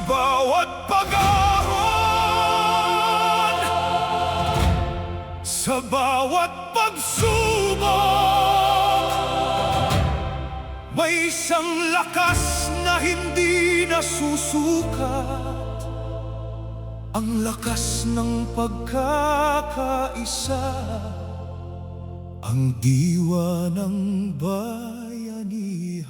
Sa bawat pag-ahon, sa bawat pagsubok, may isang lakas na hindi nasusukat, ang lakas ng pagkakaisa, ang diwa ng bayanihan.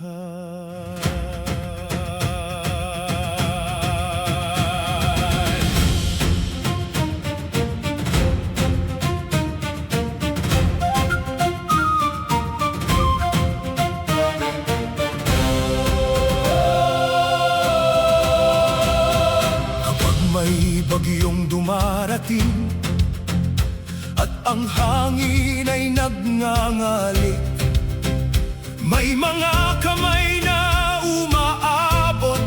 May bagyong dumarating at ang hangin ay nagngangali, may mga kamay na umaabot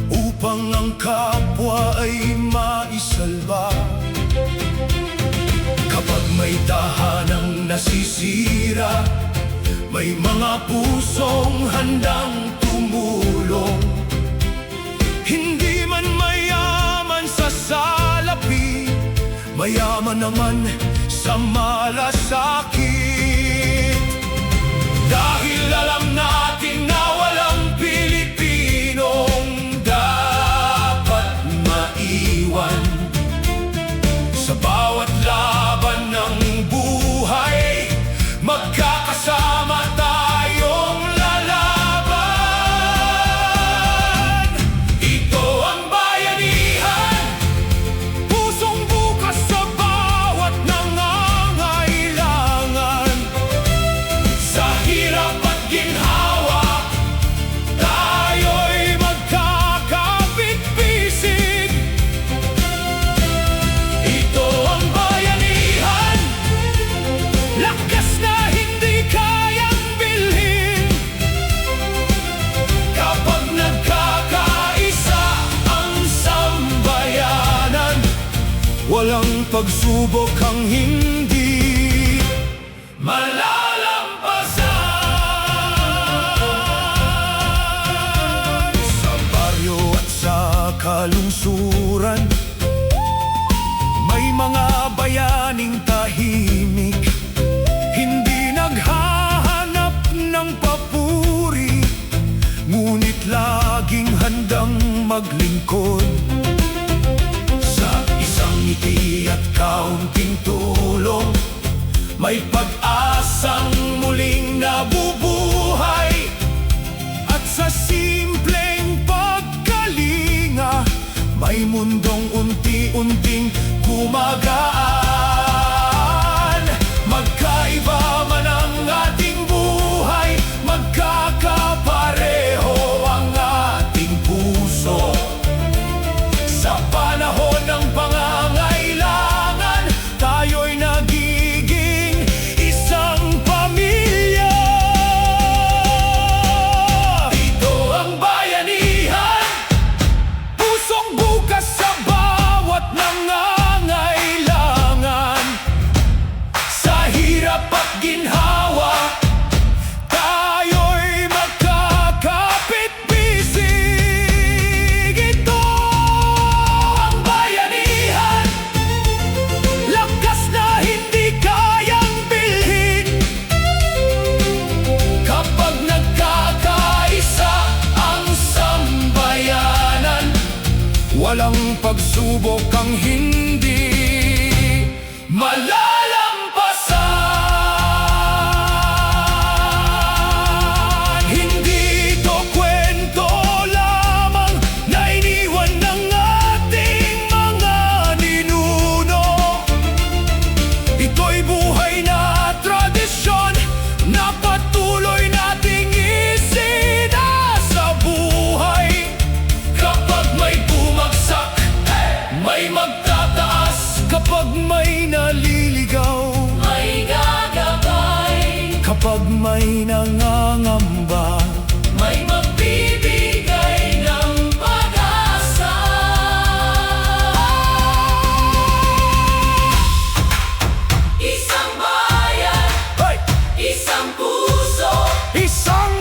upang ang kapwa ay maisalba. Kapag may tahanang nasisira, may mga pusong handang tumulong. Hindi man mayaman sa salapi, mayaman naman sa malasakit. Dahil alam natin na walang Pilipinong dapat maiwan. Sa bawat laban ng buhay, magkakasama tayong lalaban. Ito ang bayanihan, pusong bukas sa bawat nangangailangan. Sa hirap at ginhawa, tayo'y magkakapit-bisig. Ito ang bayanihan, lakas na hindi kayang bilhin. Kapag nagkakaisa ang sambayanan, walang pagsubok ang hindi malalampasan. Sa baryo at sa kalungsuran, may mga bayaning tahimik, hindi naghahanap ng papuri, ngunit laging handang maglingkod. Sa isang ngiti at kaunting tulong, may pag-asang muling nabubuhay. At sa simpleng pagkalinga, may mundong unti-unting gumagaan. Magkaiba man ang ating buhay, magkakapareho ang ating puso. Sa panahon ng pangangailangan, tayo'y nagiging isang pamilya. Ito ang bayanihan, pusong bukas sa bawat nangangailangan. Sa hirap at ginhawa, tayo'y magkakapit-bisig. Ito ang bayanihan, lakas na hindi kayang bilhin. Kapag nagkakaisa ang sambayanan, walang pagsubok ang hindi malalampasan. Hindi ito kwento lamang na iniwan ng ating mga ninuno. Ito'y buhay na tradisyon na patuloy nating isinasabuhay. Kapag may bumagsak, may magtataas. Kapag may naliligaw, may gagabay. Kapag may nangangamba, may magbibigay ng pag-asa. Isang bayan, isang puso, isang